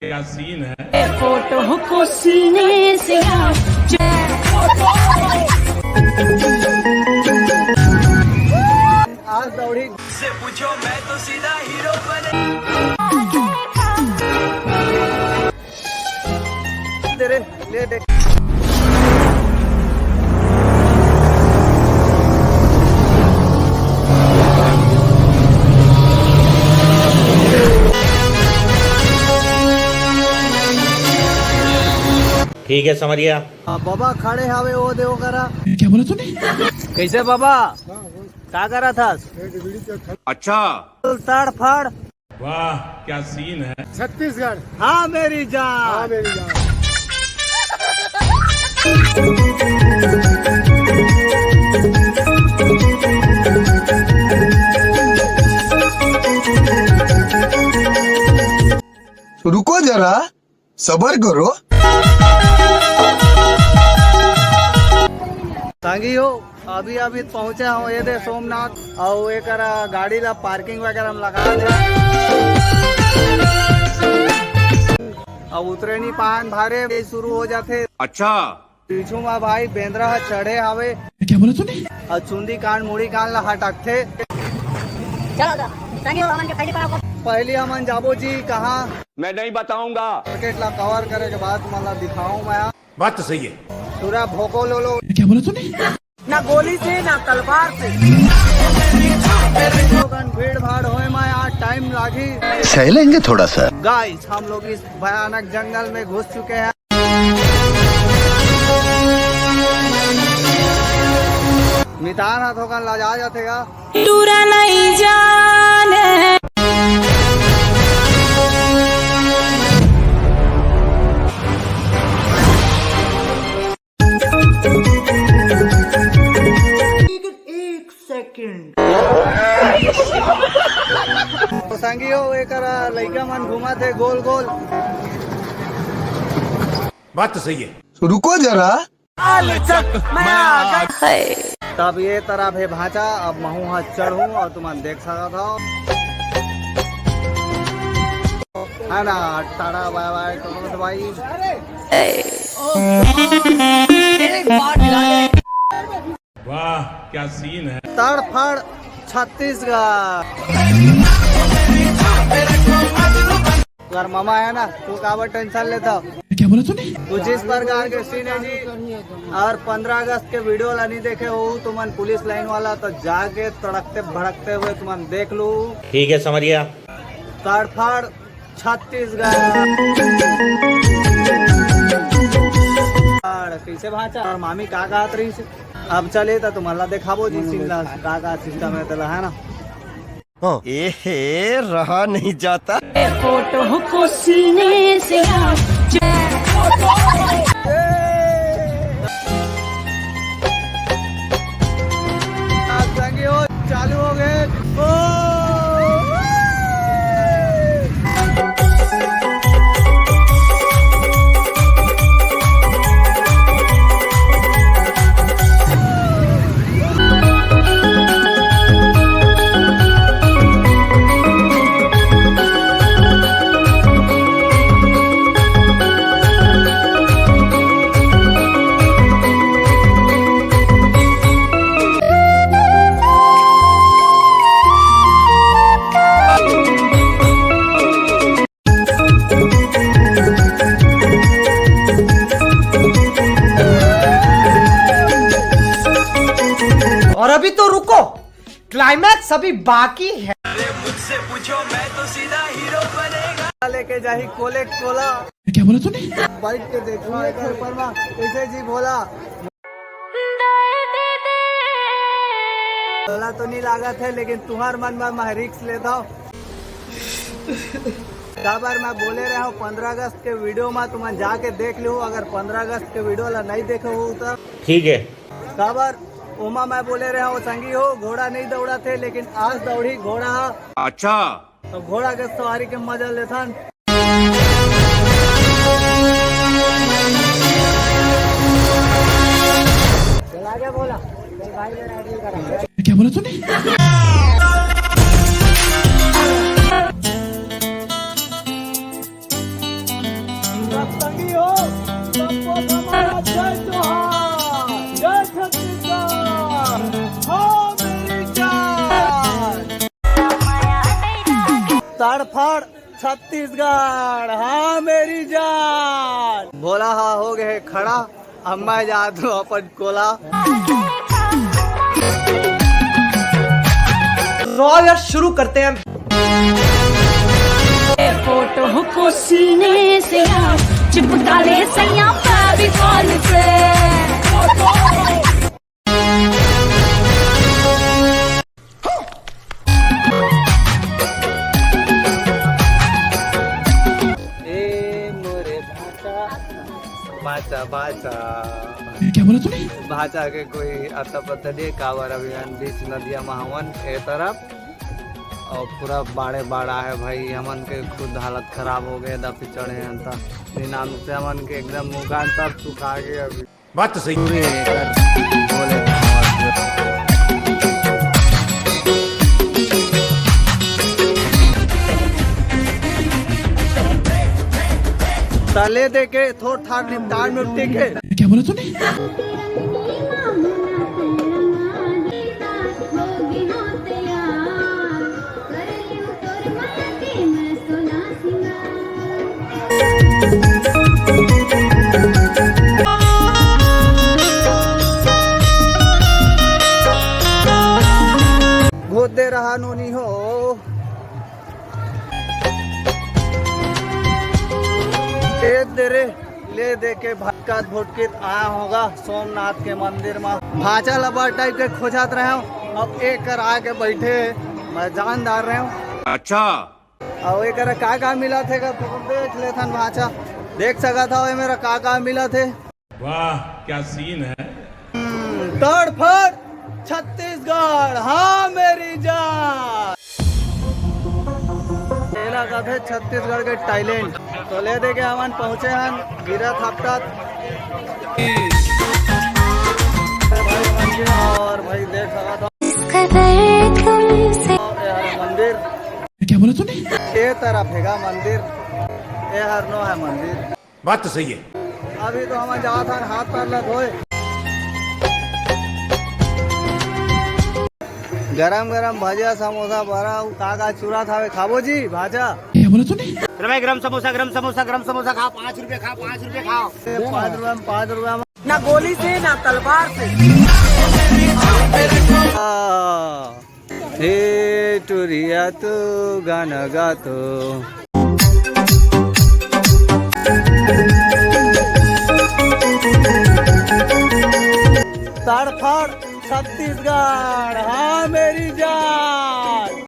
क्या सीन है। फोटो को सीने से आज दौड़ी से पूछो मैं तो सीधा हीरो बने। तेरे ले देख। ठीक है समझिया। बाबा खड़े हावे वो देव करा। क्या बोला तूने? कैसे बाबा क्या करा था? अच्छा ताड़ फाड़। वाह क्या सीन है। छत्तीसगढ़। हाँ मेरी जान। हाँ मेरी जान। रुको जरा सबर करो। संगी हो अभी अभी पहुँचे हूँ ये दे सोमनाथ और एक गाड़ी ला पार्किंग वगैरह में लगा दे। अब उतरे नहीं पान भारे शुरू हो जाते। अच्छा पीछू में भाई बेंद्रा चढ़े हवे। क्या बोला तूने? और चुंदी कान मुड़ी कान ला हटकथे। पहले हमन जाबो जी कहाँ मैं नहीं बताऊंगा। मार्केट ला कवर करे के बाद मला दिखाऊं मैं। बात तो सही है। पूरा भोको लो लो। क्या बोला तूने? ना गोली से ना तलवार से। भीड़ भाड़ होए मैं आज टाइम लागी। सह लेंगे थोड़ा सा। गाइस हम लोग इस भयानक जंगल में घुस चुके हैं। मितान हाथों का लाजा जातेगा। टूरा नहीं जाने। तो संगी हो एक लड़का मन घुमा थे गोल गोल। बात तो सही है। रुको जरा। तब ये तरह भे भाचा अब महू हाथ चढ़ू और तुम देख सका था है ना। टाटा बाय बाय तो भाई। वाह क्या सीन है। तड़फड़ छत्तीसगढ़। अगर मामा है ना तू काबर टेंशन लेता। क्या बोला तूने? तू जिस प्रकार के सीन है जी और 15 अगस्त के वीडियो ला नहीं देखे हो तुमन पुलिस लाइन वाला तो जाके तड़कते भड़कते हुए तुमन देख लो। ठीक है समझिया। तड़फड़ छत्तीसगढ़। कैसे भाचा और मामी का कहत रही से। अब चले तो तुम्हारा देखाबो जी सिंगला का सिस्टम है तला है ना। एहे रहा नहीं जाता। फोटो को सीने से संगी हो चालू हो गए। और अभी तो रुको क्लाइमैक्स अभी बाकी है। मुझसे पूछो मैं तो सीधा हीरो बनेगा। लेके जाही कोले कोला। क्या बोला तूने? बैठ के देखो एक ऊपर में कैसे जी भोला। भोला तो नहीं लागत है लेकिन तुम्हार मन में मैं रिक्स लेता हूँ। बार मैं बोले रहा हूँ 15 अगस्त के वीडियो में तुम जाके देख लो। अगर 15 अगस्त के वीडियो ला नहीं देखे हो तो ठीक है। खबर उमा मैं बोले रहा हूँ संगी हो घोड़ा नहीं दौड़ा थे लेकिन आज दौड़ी घोड़ा। अच्छा तो घोड़ा के सवारी के मजा लेता। चला गया बोला क्या बोला तूने? सत्संगी हो सबको हमारा जय जोहार, जय छत्तीसगढ़, हाँ मेरी जान। तड़फड़ छत्तीसगढ़, हाँ मेरी जान। बोला हाँ हो गए खड़ा, अब मैं जा दूं अपन कोला। यार शुरू करते हैं। फोटो को सीने से चिपका ले सैया फेविकॉल से। ए मोरे भाचा भाचा क्या बोला तूने? भाचा के कोई अता पता नहीं कावर अभियान बीच नदिया महावन ए तरफ और पूरा बाड़े बाड़ा है भाई। हमन के खुद हालत खराब हो गए दफी चढ़े हैं नाम से हमन के एकदम मुकान सब सुखा गए अभी। बात तो सही पूरी बोले तले दे के थोड़ ठाक निपटान मिट्टी के। क्या बोला तूने? घोद दे रहा नोनी हो दे रे ले दे के भटकत भुटकित आया होगा सोमनाथ के मंदिर में। भाचा लबर टाइप के खोजात रहे हूँ, अब एक कर आके बैठे मैं जानदार रहे हूँ। अच्छा और एक का मिला थे का देख ले थन भाचा, देख सका था वो मेरा का मिला थे। वाह क्या सीन है। तड़फड़ छत्तीसगढ़, हाँ मेरी जान। तेला का थे छत्तीसगढ़ के टैलेंट तो ले दे के हमन पहुंचे हैं गिरा थापटात। और भाई देख सका था मंदिर। क्या बोला तूने? ये तरफ हैगा मंदिर, ये हरनो है मंदिर। बात तो सही है। अभी तो हम जा था हाथ पैर लग होए। गरम गरम भजिया समोसा भरा काका चूरा था खाबो जी भाजा। क्या बोला तूने? भाई गरम समोसा खा, 5 रुपए खा, 5 रुपए खाओ। 5 रुपए में ना गोली से ना तलवार से। हे टुरिया तू गाना गा तो। तड़फड़ छत्तीसगढ़, हाँ मेरी जान।